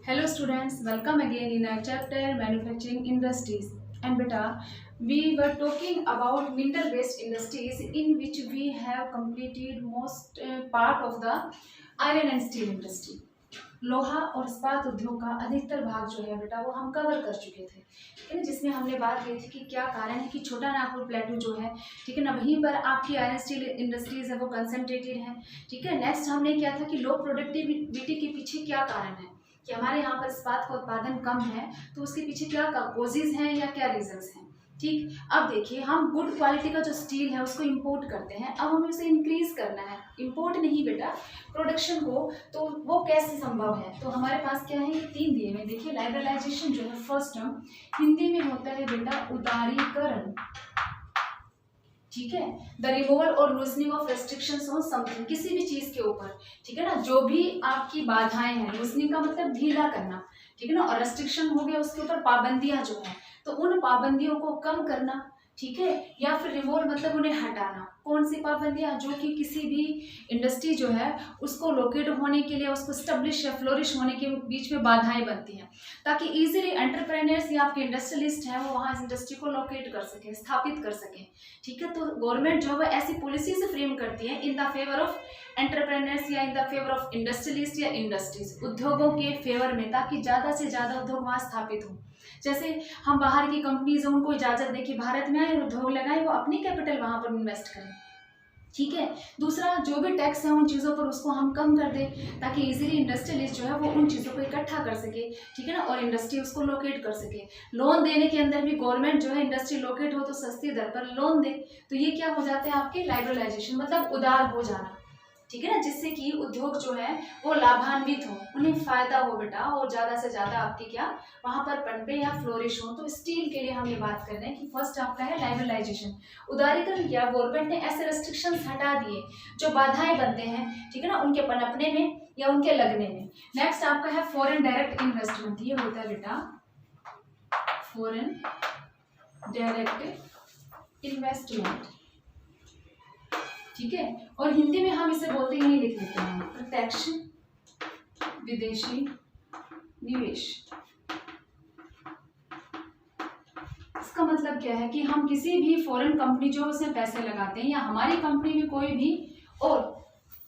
Hello students, welcome again in our chapter Manufacturing Industries. And beta, we were talking about mineral based industries in which we have completed most part of the iron and steel industry. लोहा और इस्पात उद्योग का अधिकतर भाग जो है बेटा वो हम कवर कर चुके थे, ठीक है ना, जिसमें हमने बात की थी कि क्या कारण है कि छोटा नागपुर प्लेटू जो है, ठीक है ना, वहीं पर आपकी आयरन स्टील इंडस्ट्रीज है वो कंसंट्रेटेड है। ठीक है, नेक्स्ट हमने किया था कि लो प्रोडक्टिविटी के पीछे क्या कारण है, कि हमारे यहाँ पर इस्पात का उत्पादन कम है, तो उसके पीछे क्या कॉजेज हैं या क्या रीजंस हैं। ठीक, अब देखिए हम गुड क्वालिटी का जो स्टील है उसको इंपोर्ट करते हैं, अब हमें उसे इंक्रीज करना है, इंपोर्ट नहीं बेटा, प्रोडक्शन को, तो वो कैसे संभव है। तो हमारे पास क्या है, ये तीन दिए हुए, देखिए लाइबरलाइजेशन जो है फर्स्ट टर्म हिंदी में होता है बेटा उदारीकरण। ठीक है, द रिमूवल और loosening of restrictions on something, किसी भी चीज के ऊपर, ठीक है ना, जो भी आपकी बाधाएं हैं, लूजनिंग का मतलब ढीला करना, ठीक है ना, और रेस्ट्रिक्शन हो गया उसके ऊपर पाबंदियां जो है, तो उन पाबंदियों को कम करना, ठीक है, या फिर रिमूवल मतलब उन्हें हटाना। कौन सी पाबंदियां, जो कि किसी भी इंडस्ट्री जो है उसको लोकेट होने के लिए, उसको स्टेब्लिश या फ्लोरिश होने के बीच में बाधाएं बनती हैं, ताकि इजीली एंटरप्रेन्योर्स या आपके इंडस्ट्रियलिस्ट हैं वो वहाँ इस इंडस्ट्री को लोकेट कर सकें, स्थापित कर सकें। ठीक है, तो गवर्नमेंट जो है ऐसी पॉलिसी से फ्रेम करती है in the favour of entrepreneurs या in the favour of industrialist या इंडस्ट्रीज, उद्योगों के फेवर में, ताकि ज़्यादा से ज़्यादा उद्योग वहाँ स्थापित हों। जैसे हम बाहर की कंपनीज हैं उनको इजाज़त दें कि भारत में आए और उद्योग लगाए, वो अपनी कैपिटल वहाँ पर इन्वेस्ट करें। ठीक है, दूसरा जो भी टैक्स है उन चीज़ों पर उसको हम कम कर दें, ताकि इजीली इंडस्ट्रियलिस्ट जो है वो उन चीज़ों को इकट्ठा कर सके, ठीक है ना, और इंडस्ट्री उसको लोकेट कर सके। लोन देने के अंदर भी गवर्नमेंट जो है इंडस्ट्री लोकेट हो तो सस्ती दर पर लोन दे, तो ये क्या हो जाते हैं आपके लाइबरलाइजेशन, मतलब उदार हो जाना, ठीक है ना, जिससे कि उद्योग जो है वो लाभान्वित हो, उन्हें फायदा हो बेटा, और ज़्यादा से ज़्यादा आपके क्या वहाँ पर पनपे या फ्लोरिश हो। तो स्टील के लिए हम ये बात कर रहे हैं कि फर्स्ट आपका है लाइबरलाइजेशन, उदारीकरण किया, गवर्नमेंट ने ऐसे रेस्ट्रिक्शंस हटा दिए जो बाधाएं बनते हैं, ठीक है ना, उनके पनपने में या उनके लगने में। नेक्स्ट आपका है फॉरेन डायरेक्ट इन्वेस्टमेंट, ये होता है बेटा फॉरेन डायरेक्ट इन्वेस्टमेंट, ठीक है, और हिंदी में हम इसे बोलते ही लिख लेते हैं प्रत्यक्ष विदेशी निवेश। इसका मतलब क्या है कि हम किसी भी फॉरेन कंपनी जो उसमें पैसे लगाते हैं, या हमारी कंपनी में कोई भी और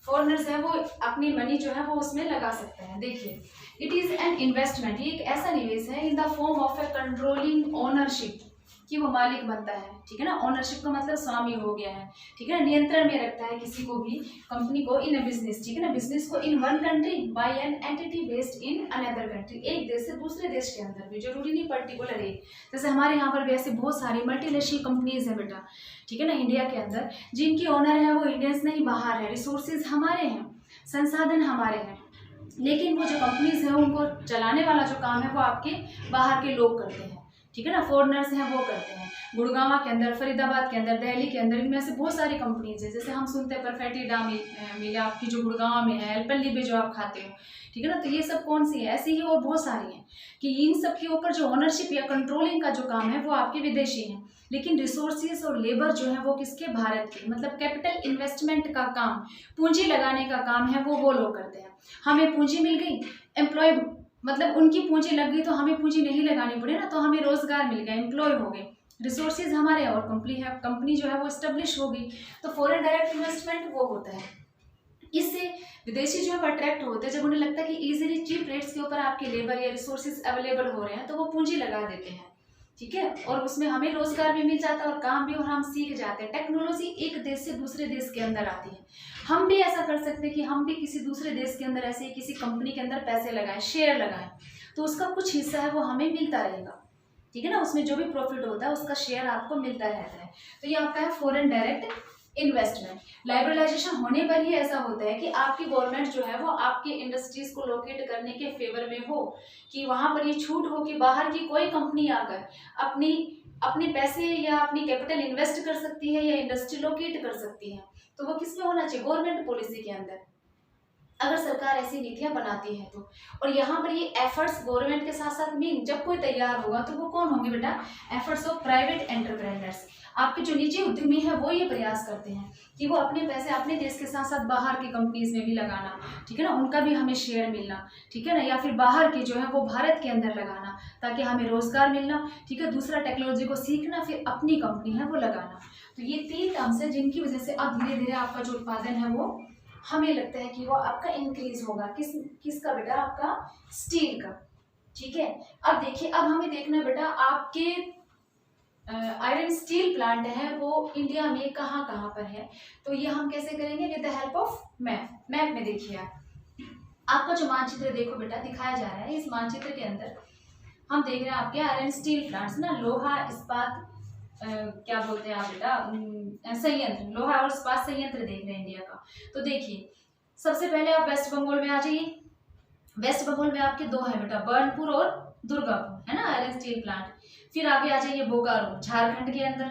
फॉरेनर्स है वो अपनी मनी जो है वो उसमें लगा सकते हैं। देखिए, इट इज एन इन्वेस्टमेंट, ये एक ऐसा निवेश है in the form of A controlling ownership, कि वो मालिक बनता है, ठीक है ना, ओनरशिप का मतलब स्वामी हो गया है, ठीक है ना, नियंत्रण में रखता है किसी को भी, कंपनी को, इन अ बिजनेस, ठीक है ना, बिजनेस को in one country bye an entity based in another country, एक देश से दूसरे देश के अंदर भी, जरूरी नहीं पर्टिकुलर एक, जैसे हमारे यहाँ पर भी ऐसे बहुत सारी मल्टीनेशनल कंपनीज है बेटा, ठीक है ना, इंडिया के अंदर, जिनकी ओनर है वो इंडियंस नहीं बाहर है, रिसोर्सेज हमारे हैं, संसाधन हमारे हैं, लेकिन वो जो कंपनीज है उनको चलाने वाला जो काम है वो आपके बाहर के लोग करते हैं, ठीक है ना, फॉरेनर्स हैं वो करते हैं। गुड़गांव के अंदर, फरीदाबाद के अंदर, दिल्ली के अंदर, इनमें से बहुत सारी कंपनीज है, जैसे हम सुनते हैं परफेक्टिडा मिल आपकी जो गुड़गांव में है, एलपल्ली पे जो आप खाते हो, ठीक है ना, तो ये सब कौन सी है, ऐसी ही और बहुत सारी हैं, कि इन सब के ऊपर जो ओनरशिप या कंट्रोलिंग का जो काम है वो आपके विदेशी हैं, लेकिन रिसोर्सेज और लेबर जो है वो किसके, भारत के, मतलब कैपिटल इन्वेस्टमेंट का काम, पूंजी लगाने का काम है वो लोग करते हैं। हमें पूंजी मिल गई, एम्प्लॉय मतलब उनकी पूंजी लग गई तो हमें पूंजी नहीं लगानी पड़े ना, तो हमें रोजगार मिल गया, एम्प्लॉय हो गए, रिसोर्सेज हमारे और कंपनी जो है वो स्टेब्लिश हो गई। तो फॉरेन डायरेक्ट इन्वेस्टमेंट वो होता है, इससे विदेशी जो है अट्रैक्ट होते हैं, जब उन्हें लगता है कि इजीली चीप रेट्स के ऊपर आपके लेबर या रिसोर्सेज अवेलेबल हो रहे हैं तो वो पूंजी लगा देते हैं, ठीक है, और उसमें हमें रोजगार भी मिल जाता है और काम भी, और हम सीख जाते हैं। टेक्नोलॉजी एक देश से दूसरे देश के अंदर आती है, हम भी ऐसा कर सकते हैं कि हम भी किसी दूसरे देश के अंदर ऐसे किसी कंपनी के अंदर पैसे लगाएं, शेयर लगाएं, तो उसका कुछ हिस्सा है वो हमें मिलता रहेगा, ठीक है ना, उसमें जो भी प्रॉफिट होता है उसका शेयर आपको मिलता रहता है। तो ये आपका है फॉरेन डायरेक्ट इन्वेस्टमेंट। लाइबरलाइजेशन होने पर ही ऐसा होता है कि आपकी गवर्नमेंट जो है वो आपके इंडस्ट्रीज को लोकेट करने के फेवर में हो, कि वहां पर ये छूट हो कि बाहर की कोई कंपनी आकर अपने पैसे या अपनी कैपिटल इन्वेस्ट कर सकती है या इंडस्ट्री लोकेट कर सकती है, तो वो किसमें होना चाहिए, गवर्नमेंट पॉलिसी के अंदर। अगर सरकार ऐसी नीतियां बनाती है तो। और यहाँ पर ये एफर्ट्स गवर्नमेंट के साथ साथ में जब कोई तैयार होगा तो वो कौन होंगे बेटा, एफर्ट्स ऑफ प्राइवेट एंटरप्रेन्योर्स। आपके जो निजी उद्यमी है वो ये प्रयास करते हैं कि वो अपने पैसे अपने देश के साथ साथ बाहर की कंपनीज में भी लगाना, ठीक है ना, उनका भी हमें शेयर मिलना, ठीक है ना, या फिर बाहर की जो है वो भारत के अंदर लगाना ताकि हमें रोजगार मिलना, ठीक है, दूसरा टेक्नोलॉजी को सीखना, फिर अपनी कंपनी है वो लगाना। तो ये 3 टर्म्स है जिनकी वजह से अब धीरे धीरे आपका जो उत्पादन है वो हमें लगता है कि वो आपका इंक्रीज होगा। किसका बेटा, आपका स्टील का, ठीक है। अब देखिए, अब हमें देखना है बेटा आपके आयरन स्टील प्लांट है वो इंडिया में कहाँ कहाँ पर है। तो ये हम कैसे करेंगे, with the help of map में देखिए आपका जो मानचित्र देखो बेटा दिखाया जा रहा है, इस मानचित्र के अंदर हम देख रहे हैं आपके आयरन स्टील प्लांट्स ना, लोहा इस्पात क्या बोलते हैं आप बेटा, संयंत्र, लोहा और इस्पात संयंत्र देख रहे हैं इंडिया का। तो देखिए सबसे पहले आप वेस्ट बंगाल में आ जाइए। वेस्ट बंगाल में आपके 2 है बेटा, बर्नपुर और दुर्गापुर, है ना, आयरन स्टील प्लांट। फिर आगे आ जाइए बोकारो, झारखंड के अंदर,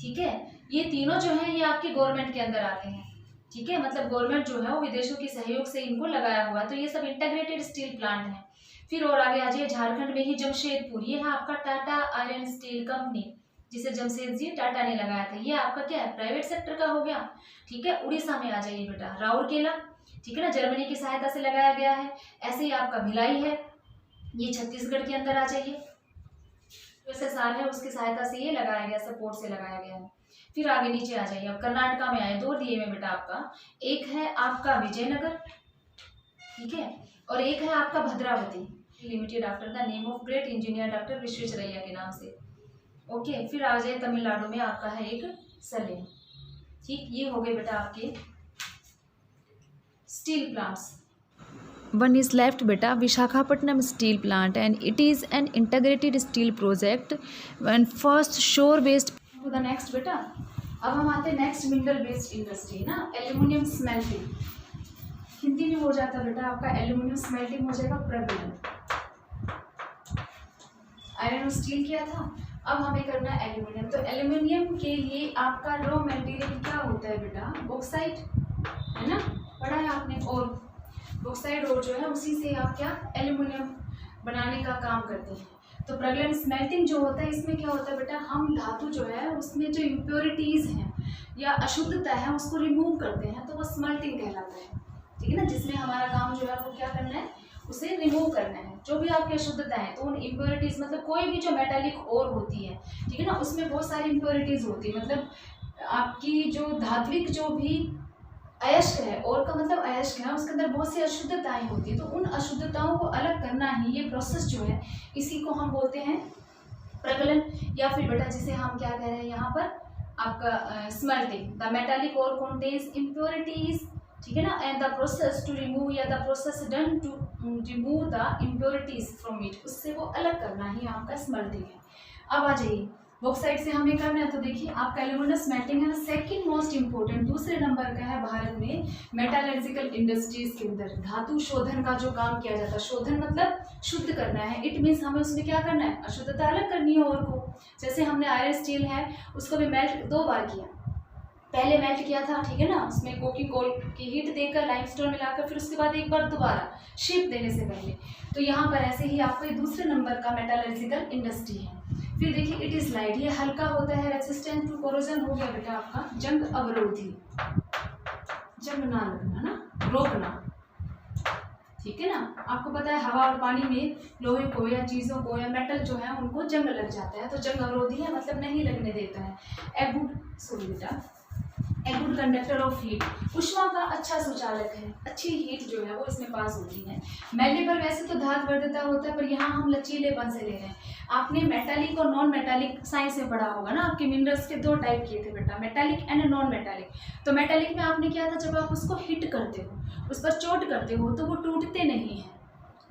ठीक है। ये तीनों जो है ये आपके गवर्नमेंट के अंदर आते हैं, ठीक है, मतलब गवर्नमेंट जो है वो विदेशों के सहयोग से इनको लगाया हुआ है। तो ये सब इंटीग्रेटेड स्टील प्लांट है। फिर और आगे आ जाइए झारखंड में ही जमशेदपुर, ये है आपका टाटा आयरन स्टील कंपनी, जिसे जमशेद जी टाटा ने लगाया था। ये आपका क्या है, प्राइवेट सेक्टर का हो गया, ठीक है। उड़ीसा में आ जाइए बेटा, राउरकेला, ठीक है ना, जर्मनी की सहायता से लगाया गया है। ऐसे ही आपका भिलाई है, ये छत्तीसगढ़ के अंदर आ जाइए, SSR है उसकी सहायता से ये लगाया गया, सपोर्ट से लगाया गया है। फिर आगे नीचे आ जाइए, अब कर्नाटका में आए, 2 दिए में बेटा आपका, एक है आपका विजयनगर, ठीक है, और एक है आपका Bhadravati limited after the name of great engineer doctor Visvesvaraya के नाम से, ओके। फिर आ जाइए तमिलनाडु में आपका है एक सलेम, ठीक। ये हो गए बेटा आपके steel plants. One is left beta Visakhapatnam steel plant and it is an integrated steel project and first shore based To the next बेटा, अब हम आते हैं नेक्स्ट मिनरल बेस्ड इंडस्ट्री ना, एल्यूमिनियम स्मेल्टिंग, हिंदी में हो जाता बेटा आपका एल्यूमिनियम स्मेल्टिंग हो जाएगा प्रगलन। आयरन और स्टील किया था, अब हमें करना है एल्यूमिनियम। तो एल्यूमिनियम के लिए आपका रॉ मटेरियल क्या होता है बेटा, बॉक्साइट, है ना, पढ़ा है आपने। और बॉक्साइट और जो है उसी से आप क्या एल्यूमिनियम बनाने का काम करते हैं। तो प्रगलन स्मेल्टिंग जो होता है इसमें क्या होता है बेटा, हम धातु जो है उसमें जो इम्प्योरिटीज़ हैं या अशुद्धता है उसको रिमूव करते हैं, तो वो स्मेल्टिंग कहलाता है, ठीक है ना, जिसमें हमारा काम जो है वो क्या करना है, उसे रिमूव करना है। जो भी आपकी अशुद्धता है, तो उन इम्प्योरिटीज़ मतलब कोई भी जो मेटालिक ओर होती है, ठीक है ना, उसमें बहुत सारी इम्प्योरिटीज़ होती है, मतलब आपकी जो धात्विक जो भी अयस्क है, और का मतलब अयस्क है, उसके अंदर बहुत सी अशुद्धताएं होती है। तो उन अशुद्धताओं को अलग करना ही ये प्रोसेस जो है, इसी को हम बोलते हैं प्रगलन, या फिर बेटा जिसे हम क्या कह रहे हैं यहाँ पर आपका smelting. The metallic ore contains impurities, ठीक है ना, and the process to remove या the process done to remove the impurities from it, उससे वो अलग करना ही आपका स्मेल्टिंग है। अब आ जाइए बॉक्साइट से हमें करना है, तो देखिए आपका एल्यूमिनियम स्मेल्टिंग है सेकंड मोस्ट इंपॉर्टेंट, दूसरे नंबर का है भारत में मेटालर्जिकल इंडस्ट्रीज के अंदर धातु शोधन का जो काम किया जाता है। शोधन मतलब शुद्ध करना है, इट मीन्स हमें उसमें क्या करना है, अशुद्धता अलग करनी है और को। जैसे हमने आयरन स्टील है उसको भी मेल्ट 2 बार किया, पहले मेल्ट किया था, ठीक है ना, उसमें कोकी कोल की हीट देकर लाइमस्टोन मिलाकर, फिर उसके बाद एक बार दोबारा शेप देने से पहले। तो यहाँ पर ऐसे ही आपको ये दूसरे नंबर का मेटालर्जिकल इंडस्ट्री है। फिर देखिए इट इज लाइट, ये हल्का होता है, रेसिस्टेंट टू कोरोजन हो गया बेटा आपका जंग अवरोधी, जंग ना लगना ना, रोकना, ठीक है ना। आपको पता है हवा और पानी में लोहे को या चीज़ों को या मेटल जो है उनको जंग लग जाता है, तो जंग अवरोधी है मतलब नहीं लगने देता है। A good conductor of heat, ऊष्मा का अच्छा सुचालक है, अच्छी हीट जो है वो इसमें पास होती है। मैलेबल वैसे तो धात वर्धता होता है, पर यहाँ हम लचीलेपन से ले रहे हैं। आपने मेटालिक और नॉन मेटालिक साइंस में पढ़ा होगा ना, आपके मिनरल्स के 2 टाइप किए थे बेटा, मेटालिक एंड नॉन मेटालिक। तो मेटालिक में आपने क्या था, जब आप उसको हिट करते हो, उस पर चोट करते हो, तो वो टूटते नहीं हैं।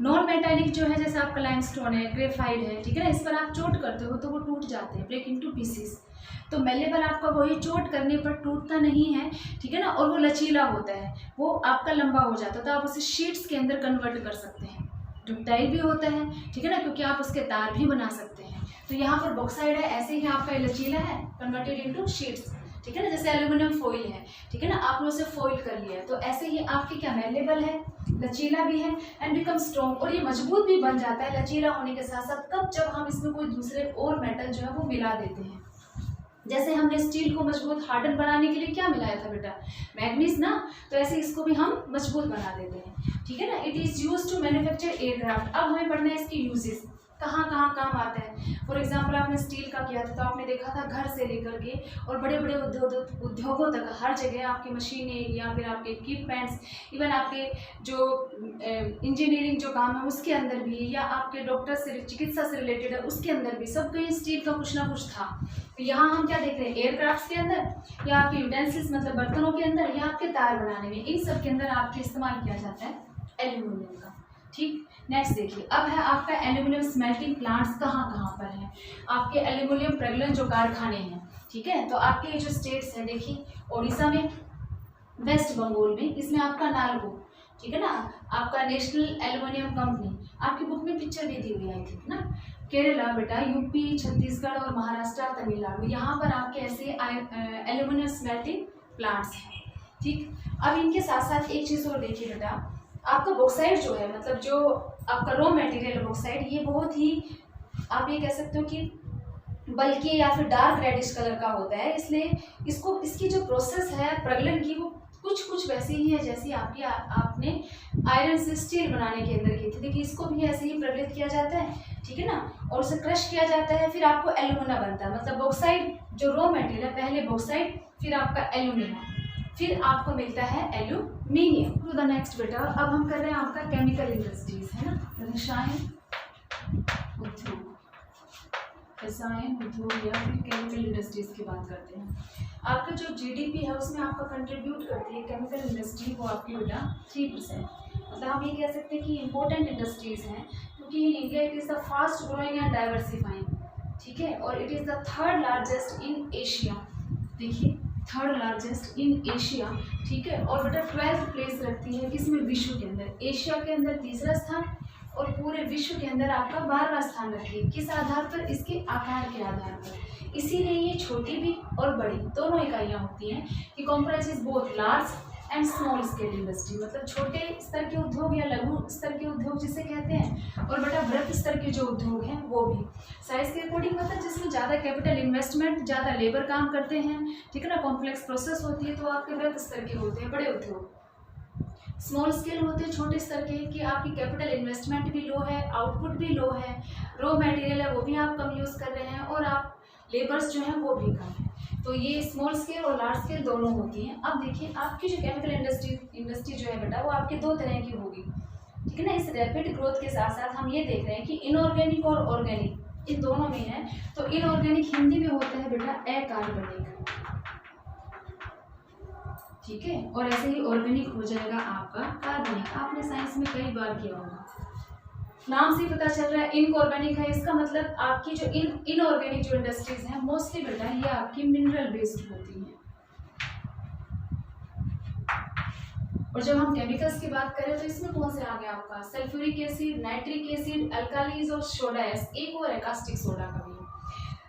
नॉन मेटालिक जो है जैसे आपका लाइमस्टोन है, ग्रेफाइट है, ठीक है ना, इस पर आप चोट करते हो तो वो टूट जाते हैं, ब्रेक इनटू पीसेस। तो मेलेबल आपका वही चोट करने पर टूटता नहीं है, ठीक है ना, और वो लचीला होता है, वो आपका लंबा हो जाता है, तो आप उसे शीट्स के अंदर कन्वर्ट कर सकते हैं। डक्टाइल भी होता है, ठीक है ना, क्योंकि आप उसके तार भी बना सकते हैं। तो यहाँ पर बॉक्साइड है, ऐसे ही आपका लचीला है, कन्वर्टेड इनटू शीट्स, ठीक है ना, जैसे एल्यूमिनियम फॉइल है, ठीक है ना, आपने उसे फॉइल कर लिया, तो ऐसे ही आपके क्या मेलेबल है, लचीला भी है एंड बिकम स्ट्रॉन्ग, और ये मजबूत भी बन जाता है लचीला होने के साथ साथ, कब, जब हम इसमें कोई दूसरे और मेटल जो है वो मिला देते हैं। जैसे हमने स्टील को मजबूत हार्डन बनाने के लिए क्या मिलाया था बेटा, मैग्नीज ना, तो ऐसे इसको भी हम मजबूत बना देते हैं, ठीक है ना। It is use to manufacture aircraft. अब हमें पढ़ना है इसकी यूजेस, कहाँ कहाँ काम आता है। फॉर एग्जाम्पल आपने स्टील का किया था तो आपने देखा था घर से लेकर के और बड़े बड़े उद्योगों तक हर जगह आपकी मशीनें या फिर आपके इक्विपमेंट्स, इवन आपके जो इंजीनियरिंग जो काम है उसके अंदर भी, या आपके डॉक्टर से चिकित्सा से रिलेटेड है उसके अंदर भी, सब कहीं स्टील का कुछ ना कुछ था। तो यहाँ हम क्या देख रहे हैं, एयरक्राफ्ट के अंदर या आपके यूटेंसिल्स मतलब बर्तनों के अंदर या आपके तार बनाने में, इन सब के अंदर आपके इस्तेमाल किया जाता है एल्यूमिनियम का। ठीक, नेक्स्ट देखिए, अब है आपका एल्यूमिनियम स्मेल्टिंग प्लांट्स कहाँ कहाँ पर है, आपके एल्यूमिनियम प्रगलन जो कारखाने हैं, ठीक है। तो आपके ये जो स्टेट्स हैं देखिए, ओडिशा में, वेस्ट बंगाल में, इसमें आपका नालगो, ठीक है ना, आपका नेशनल एल्यूमिनियम कंपनी, आपकी बुक में पिक्चर भी दी हुई आई थी ना। केरला बेटा, यूपी, छत्तीसगढ़ और महाराष्ट्र, तमिलनाडु, यहाँ पर आपके ऐसे एल्यूमिनियम स्मेल्टिंग प्लांट्स हैं। ठीक, अब इनके साथ साथ एक चीज़ और देखिए बेटा, आपका बॉक्साइट जो है, मतलब जो आपका रॉ मटेरियल बॉक्साइट, ये बहुत ही, आप ये कह सकते हो कि बल्कि या फिर डार्क रेडिश कलर का होता है, इसलिए इसको, इसकी जो प्रोसेस है प्रगलन की, वो कुछ वैसी ही है जैसी आपकी आपने आयरन से स्टील बनाने के अंदर की थी। देखिए इसको भी ऐसे ही प्रगलित किया जाता है, ठीक है ना, और उसे क्रश किया जाता है, फिर आपको एल्यूमिना बनता है। मतलब बॉक्साइट जो रॉ मटेरियल है, पहले बॉक्साइट, फिर आपका एल्यूमिना, फिर आपको मिलता है एल्यूमिनियम। टू द नेक्स्ट बेटा, अब हम कर रहे हैं आपका केमिकल इंडस्ट्रीज, है ना, रसायन उद्योग, रसायन उद्योग या फिर केमिकल इंडस्ट्रीज की बात करते हैं। आपका जो जीडीपी है उसमें आपका कंट्रीब्यूट करती है केमिकल इंडस्ट्री, वो आपकी बेटा 3%। मतलब हम ये कह सकते हैं कि इंपॉर्टेंट इंडस्ट्रीज हैं, क्योंकि in India it is the fast growing and diversifying, ठीक है, और it is the third largest in Asia. देखिए, थर्ड लार्जेस्ट इन एशिया, ठीक है, और बेटा 12th प्लेस रखती है किसमें, विश्व के अंदर, एशिया के अंदर तीसरा स्थान और पूरे विश्व के अंदर आपका 12वां स्थान रखती है। किस आधार पर, इसके आकार के आधार पर। इसीलिए ये छोटी भी और बड़ी दोनों इकाइयाँ होती हैं कि comprises both large and small scale industry, मतलब छोटे स्तर के उद्योग या लघु स्तर के उद्योग जिसे कहते हैं, और बेटा बृहत स्तर के जो उद्योग हैं वो भी साइज के अकॉर्डिंग, मतलब जिसमें ज़्यादा कैपिटल इन्वेस्टमेंट, ज़्यादा लेबर काम करते हैं, ठीक है ना, कॉम्प्लेक्स प्रोसेस होती है, तो आपके बृहत स्तर के होते हैं बड़े उद्योग। स्मॉल स्केल होते हैं छोटे स्तर के, कि आपकी कैपिटल इन्वेस्टमेंट भी लो है, आउटपुट भी लो है, रॉ मटेरियल है वो भी आप कम यूज़ कर रहे हैं, और आप लेबर्स जो हैं वो भी कम है। तो ये स्मॉल स्केल और लार्ज स्केल दोनों होती हैं। अब देखिए, आपकी जो केमिकल इंडस्ट्री जो है बेटा, वो आपकी दो तरह की होगी, ठीक है ना। इस रैपिड ग्रोथ के साथ साथ हम ये देख रहे हैं कि इनऑर्गेनिक और ऑर्गेनिक इन दोनों में है। तो इनऑर्गेनिक हिंदी में होता है बेटा अकार्बनिक, ठीक है, और ऐसे ही ऑर्गेनिक हो जाएगा आपका कार्बनिक। आपने साइंस में कई बार किया होगा, नाम से ही पता चल रहा है इनऑर्गेनिक है, इसका मतलब आपकी जो इनऑर्गेनिक जो इंडस्ट्रीज हैं मोस्टली बेटा ये आपकी मिनरल बेस्ड होती हैं। और जब हम केमिकल्स की बात करें तो इसमें कौन से आ गया आपका सल्फ्यूरिक एसिड, नाइट्रिक एसिड, अल्कालीज और सोडा, एक और है कास्टिक सोडा का भी।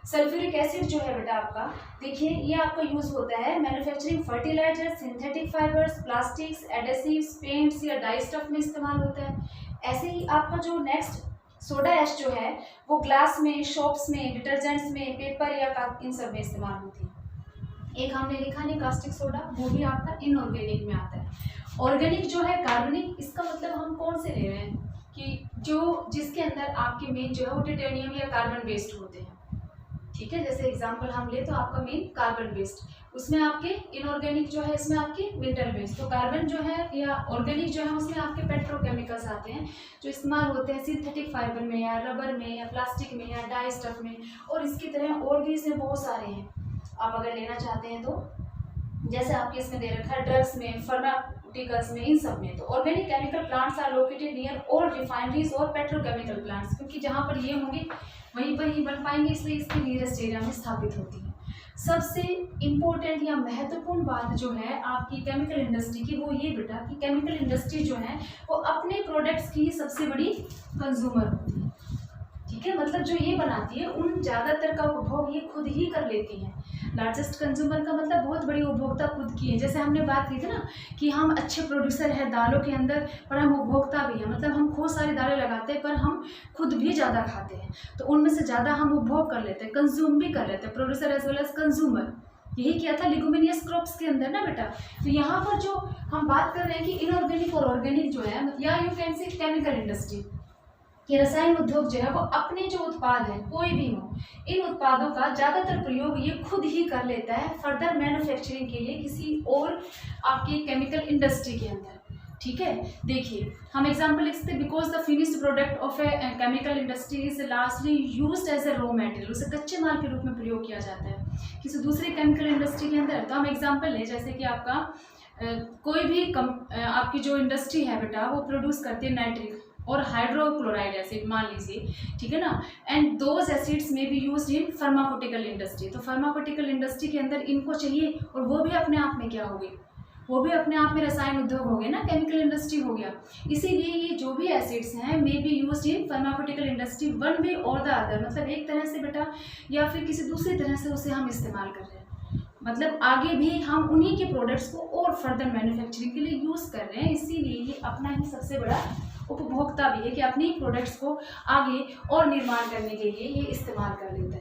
सल्फ्यूरिक एसिड जो है बेटा आपका, देखिए ये आपका यूज होता है manufacturing fertiliser, synthetic fibres, plastics, adhesives, paints या डाई स्टफ में इस्तेमाल होता है। ऐसे ही आपका जो नेक्स्ट सोडा ऐश जो है वो ग्लास में, शॉप्स में, डिटर्जेंट्स में, पेपर या इन सब में इस्तेमाल होती है। एक हमने लिखा नहीं कास्टिक सोडा, वो भी आपका इनऑर्गेनिक में आता है। ऑर्गेनिक जो है कार्बनिक, इसका मतलब हम कौन से ले रहे हैं कि जो जिसके अंदर आपके मेन जो है वो टाइटेनियम या कार्बन बेस्ड होते हैं, ठीक है। जैसे एग्जांपल हम ले तो आपका मेन कार्बन बेस्ड, उसमें आपके इनऑर्गेनिक जो है इसमें आपके मिनरल बेस्ड। तो कार्बन जो है या ऑर्गेनिक जो है उसमें आपके पेट्रोकेमिकल्स आते हैं जो इस्तेमाल होते हैं सिंथेटिक फाइबर में या रबर में या प्लास्टिक में या डाई स्टफ में, और इसकी तरह और भी इसमें बहुत सारे हैं आप अगर लेना चाहते हैं तो, जैसे आपके इसमें दे रखा है ड्रग्स में, फार्मास्यूटिकल्स में, इन सब में। तो organic chemical plants are located near all refineries और पेट्रोकेमिकल प्लांट्स, क्योंकि जहाँ पर ये होंगे वहीं पर ही बन पाएंगे, इसलिए इसके नियरेस्ट एरिया में स्थापित होती है। सबसे इम्पोर्टेंट या महत्वपूर्ण बात जो है आपकी केमिकल इंडस्ट्री की वो ये बेटा कि केमिकल इंडस्ट्री जो है वो अपने प्रोडक्ट्स की सबसे बड़ी कंज्यूमर होती है, ठीक है, मतलब जो ये बनाती है उन ज़्यादातर का उपभोग ये खुद ही कर लेती हैं। लार्जेस्ट कंज्यूमर का मतलब बहुत बड़ी उपभोक्ता खुद की है। जैसे हमने बात की थी ना कि हम अच्छे प्रोड्यूसर हैं दालों के अंदर, पर हम उपभोक्ता भी हैं, मतलब हम खूब सारी दालें लगाते हैं पर हम खुद भी ज़्यादा खाते हैं, तो उनमें से ज़्यादा हम उपभोग कर लेते हैं, कंज्यूम भी कर लेते हैं, producer as well as consumer. यही किया था लिगुमिनियस क्रॉप्स के अंदर ना बेटा। तो यहाँ पर जो हम बात कर रहे हैं कि इनऑर्गेनिक और ऑर्गेनिक जो है, या you can say chemical industry, ये रसायन उद्योग जो है वो अपने जो उत्पाद हैं कोई भी हो, इन उत्पादों का ज़्यादातर प्रयोग ये खुद ही कर लेता है फर्दर मैन्युफैक्चरिंग के लिए किसी और आपकी केमिकल इंडस्ट्री के अंदर। ठीक है, देखिए हम एग्जांपल लिख सकते हैं, because the finished product of a chemical industry is largely used as a raw material, उसे कच्चे माल के रूप में प्रयोग किया जाता है किसी दूसरी केमिकल इंडस्ट्री के अंदर। तो हम एग्जाम्पल लें, जैसे कि आपका कोई भी आपकी जो इंडस्ट्री है बेटा वो प्रोड्यूस करती है नाइट्रिक और हाइड्रोक्लोराइड एसिड मान लीजिए, ठीक है ना, एंड दोज एसिड्स में B used in pharmaceutical industry. तो फार्माकोटिकल इंडस्ट्री के अंदर इनको चाहिए, और वो भी अपने आप में क्या हो गई, वो भी अपने आप में रसायन उद्योग हो गए ना, केमिकल इंडस्ट्री हो गया। इसीलिए ये जो भी एसिड्स हैं may be used in pharmaceutical industry one way or the other, मतलब एक तरह से बेटा या फिर किसी दूसरी तरह से उसे हम इस्तेमाल कर रहे हैं, मतलब आगे भी हम उन्हीं के प्रोडक्ट्स को और फर्दर मैन्युफैक्चरिंग के लिए यूज़ कर रहे हैं। इसीलिए ये अपना ही सबसे बड़ा उपभोक्ता भी है कि अपनी प्रोडक्ट्स को आगे और निर्माण करने के लिए ये इस्तेमाल कर लेता है।